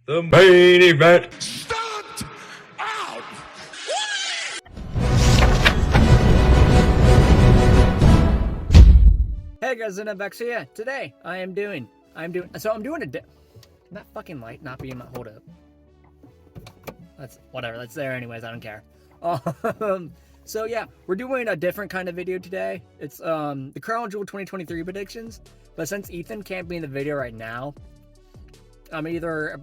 The main event. Stomped out! Hey guys, and I'm back. So yeah, today I'm doing that fucking light not being my, hold up. That's whatever, that's there anyways, I don't care. So yeah, we're doing a different kind of video today. It's the Crown Jewel 2023 predictions, but since Ethan can't be in the video right now, I'm either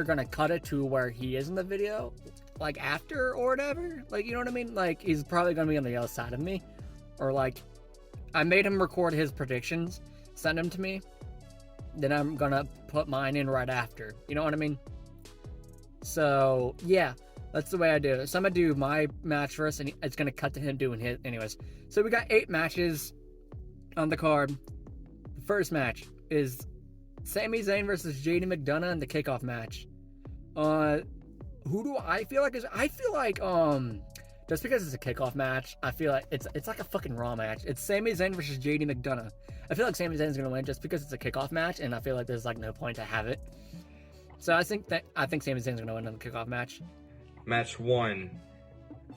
gonna cut it to where he is in the video, like after or whatever, like, you know what I mean? Like, he's probably gonna be on the other side of me, or like, I made him record his predictions, send them to me, then I'm gonna put mine in right after, you know what I mean? So yeah, that's the way I do it. So I'm gonna do my match first, and it's gonna cut to him doing his anyways. So we got 8 matches on the card. The first match is Sami Zayn versus JD McDonough in the kickoff match. Who do I feel like is? I feel like just because it's a kickoff match, I feel like it's like a fucking Raw match. It's Sami Zayn versus JD McDonough. I feel like Sami Zayn's gonna win just because it's a kickoff match, and I feel like there's like no point to have it. So I think Sami Zayn's gonna win in the kickoff match. Match 1.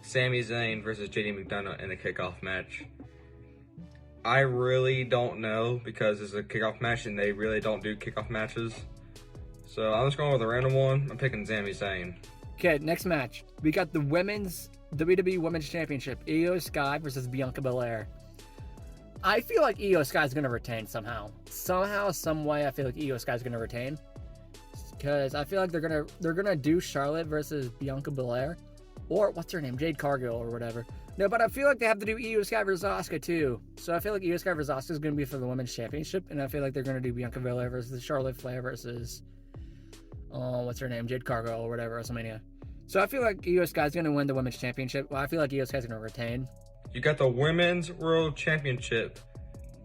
Sami Zayn versus JD McDonough in the kickoff match. I really don't know because it's a kickoff match and they really don't do kickoff matches. So I'm just going with a random one. I'm picking Sami Zayn. Okay, next match. We got the women's WWE Women's Championship. Io Sky versus Bianca Belair. I feel like Io Sky is going to retain somehow. Somehow, some way, I feel like Io Sky is going to retain. Because I feel like they're gonna do Charlotte versus Bianca Belair. Or, what's her name? Jade Cargill or whatever. No, but I feel like they have to do Io Sky versus Asuka too. So I feel like Io Sky versus Asuka is going to be for the Women's Championship. And I feel like they're going to do Bianca Belair versus Charlotte Flair versus, what's her name? Jade Cargill or whatever, WrestleMania. So I feel like Io Sky is going to win the Women's Championship. Well, I feel like Io Sky is going to retain. You got the Women's World Championship.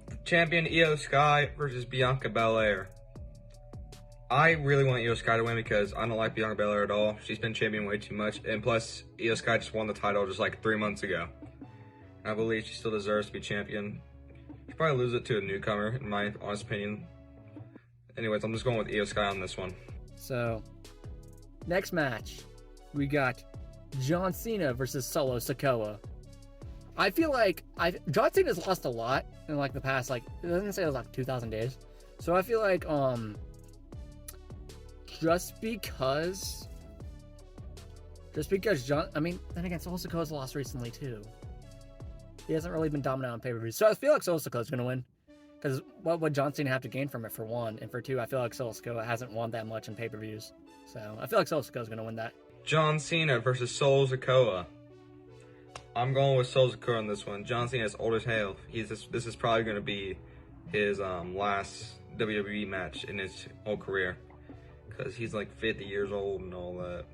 The champion Io Sky versus Bianca Belair. I really want Io Sky to win because I don't like Bianca Belair at all. She's been champion way too much. And plus, Io Sky just won the title just like 3 months ago. I believe she still deserves to be champion. She'll probably lose it to a newcomer, in my honest opinion. Anyways, I'm just going with Io Sky on this one. So, next match, we got John Cena versus Solo Sikoa. I feel like John Cena's lost a lot in like the past, like, it doesn't say it was like 2,000 days. So I feel like, just because John, I mean, then again, Solo Sikoa's lost recently too. He hasn't really been dominant on pay-per-views. So I feel like Solo Sikoa's going to win. Because what would John Cena have to gain from it, for one? And for two, I feel like Solo Sikoa hasn't won that much in pay-per-views. So I feel like Solo Sikoa's going to win that. John Cena versus Solo Sikoa. I'm going with Solo Sikoa on this one. John Cena's old as hell. This is probably going to be his last WWE match in his whole career. Because he's like 50 years old and all that.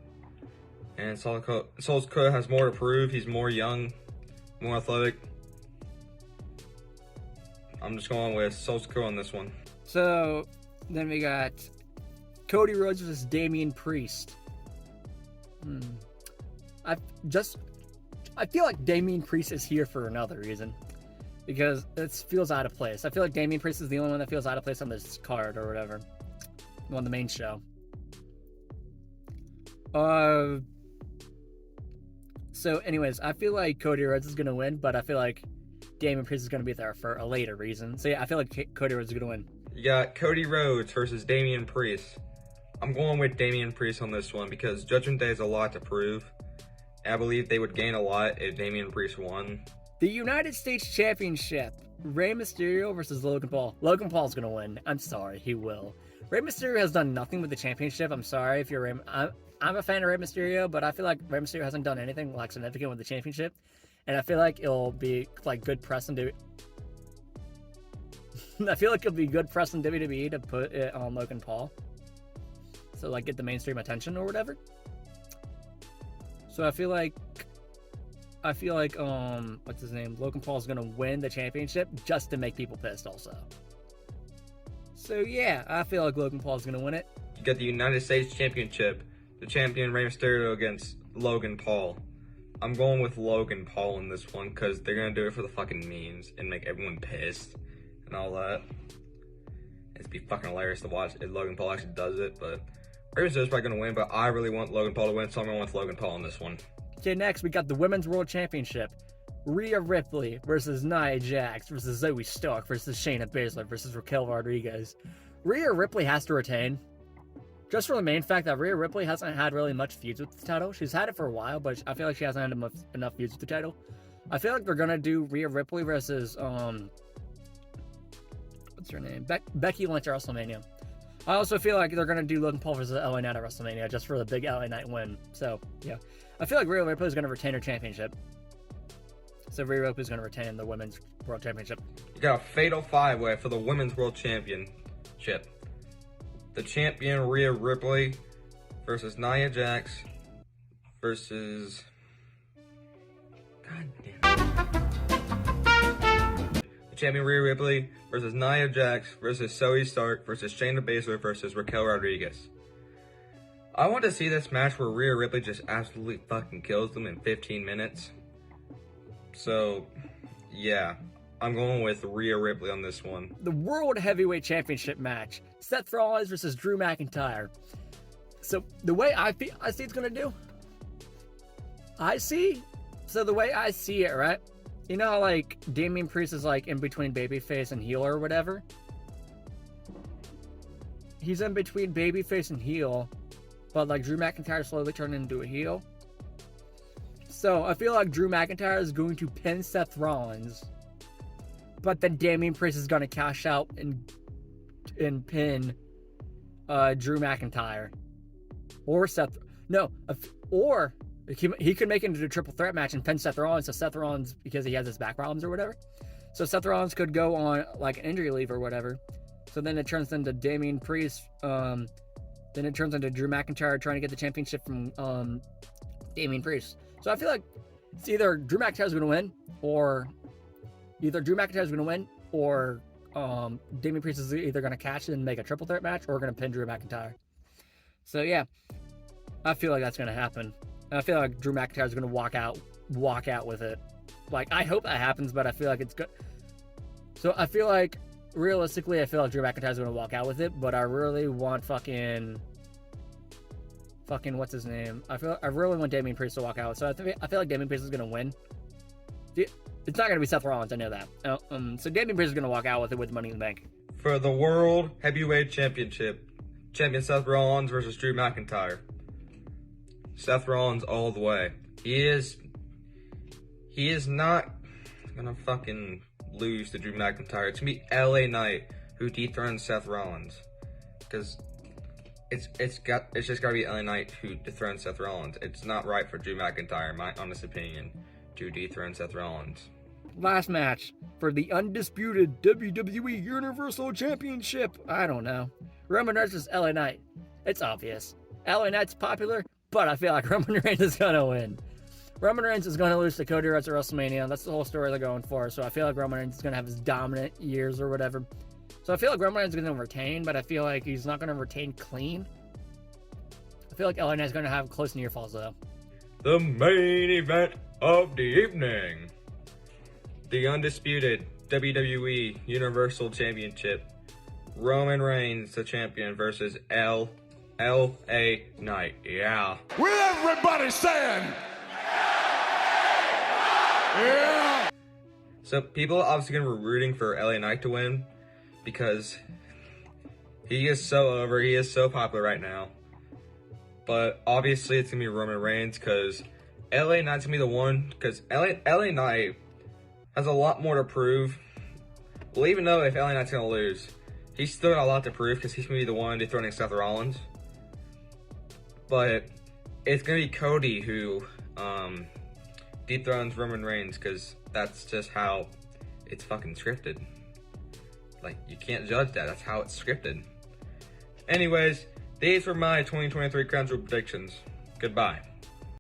And Solo Sikoa has more to prove. He's more young, more athletic. I'm just going with Solo Sikoa on this one. So then we got Cody Rhodes versus Damian Priest. I feel like Damian Priest is here for another reason. Because it feels out of place. I feel like Damian Priest is the only one that feels out of place on this card or whatever. On the main show. So anyways, I feel like Cody Rhodes is going to win, but I feel like Damian Priest is going to be there for a later reason. So yeah, I feel like Cody Rhodes is going to win. You got Cody Rhodes versus Damian Priest. I'm going with Damian Priest on this one because Judgment Day has a lot to prove. I believe they would gain a lot if Damian Priest won. The United States Championship. Rey Mysterio versus Logan Paul. Logan Paul's going to win. I'm sorry, he will. Rey Mysterio has done nothing with the championship. I'm sorry if you're Rey. I'm a fan of Rey Mysterio, but I feel like Rey Mysterio hasn't done anything like significant with the championship, and I feel like it'll be like good press in I feel like it'll be good press in WWE to put it on Logan Paul, so like get the mainstream attention or whatever. So I feel like what's his name? Logan Paul's gonna win the championship just to make people pissed also. So yeah, I feel like Logan Paul's gonna win it. You got the United States Championship. The champion Rey Mysterio against Logan Paul. I'm going with Logan Paul in this one because they're going to do it for the fucking memes and make everyone pissed and all that. It'd be fucking hilarious to watch if Logan Paul actually does it, but Rey Mysterio's probably going to win, but I really want Logan Paul to win, so I'm going with Logan Paul in this one. Okay, next we got the Women's World Championship. Rhea Ripley versus Nia Jax versus Zoe Stark versus Shayna Baszler versus Raquel Rodriguez. Rhea Ripley has to retain. Just for the main fact that Rhea Ripley hasn't had really much feuds with the title. She's had it for a while, but I feel like she hasn't had enough feuds with the title. I feel like they're gonna do Rhea Ripley versus what's her name? Becky Lynch at WrestleMania. I also feel like they're gonna do Logan Paul versus LA Knight at WrestleMania just for the big LA Knight win. So yeah, I feel like Rhea Ripley is gonna retain her championship. So Rhea Ripley is gonna retain the Women's World Championship. You got a fatal 5-way for the Women's World Championship. The champion Rhea Ripley versus Nia Jax versus... God damn. The champion Rhea Ripley versus Nia Jax versus Zoe Stark versus Shayna Baszler versus Raquel Rodriguez. I want to see this match where Rhea Ripley just absolutely fucking kills them in 15 minutes. So, yeah. I'm going with Rhea Ripley on this one. The World Heavyweight Championship match. Seth Rollins versus Drew McIntyre. So, the way I see it's going to do. The way I see it, right? You know how, like, Damian Priest is, like, in between babyface and heel or whatever? He's in between babyface and heel. But, like, Drew McIntyre slowly turned into a heel. So, I feel like Drew McIntyre is going to pin Seth Rollins. But then Damian Priest is going to cash out and pin Drew McIntyre. Or Seth... No. Or he could make it into a triple threat match and pin Seth Rollins. So Seth Rollins, because he has his back problems or whatever. So Seth Rollins could go on like an injury leave or whatever. So then it turns into Damian Priest. Then it turns into Drew McIntyre trying to get the championship from Damian Priest. So I feel like it's either Drew McIntyre's going to win or... Damian Priest is either going to catch it and make a triple threat match or going to pin Drew McIntyre. So yeah, I feel like that's going to happen. And I feel like Drew McIntyre is going to walk out with it. Like, I hope that happens, but I feel like it's good. So I feel like, realistically, I feel like Drew McIntyre is going to walk out with it, but I really want fucking what's his name? I really want Damian Priest to walk out. So I feel like Damian Priest is going to win. It's not going to be Seth Rollins, I know that. So Damian Priest is going to walk out with it with Money in the Bank. For the World Heavyweight Championship, champion Seth Rollins versus Drew McIntyre. Seth Rollins all the way. He is not going to fucking lose to Drew McIntyre. It's going to be LA Knight who dethrones Seth Rollins. Because it's just got to be LA Knight who dethrones Seth Rollins. It's not right for Drew McIntyre, in my honest opinion, to dethrone Seth Rollins. Last match for the undisputed WWE Universal Championship. I don't know. Roman Reigns versus LA Knight. It's obvious. LA Knight's popular, but I feel like Roman Reigns is going to win. Roman Reigns is going to lose to Cody Rhodes at WrestleMania. That's the whole story they're going for. So I feel like Roman Reigns is going to have his dominant years or whatever. So I feel like Roman Reigns is going to retain, but I feel like he's not going to retain clean. I feel like LA Knight's going to have close near falls though. The main event of the evening. The undisputed WWE Universal Championship. Roman Reigns, the champion, versus L.A. Knight. Yeah. With everybody saying, yeah. So people are obviously going to be rooting for LA Knight to win because he is so over. He is so popular right now. But obviously it's going to be Roman Reigns because LA Knight's going to be the one, because LA Knight has a lot more to prove. Well, even though if LA Knight's going to lose, he's still got a lot to prove because he's going to be the one dethroning Seth Rollins. But it's going to be Cody who dethrones Roman Reigns because that's just how it's fucking scripted. Like, you can't judge that. That's how it's scripted. Anyways, these were my 2023 Crown Jewel predictions. Goodbye.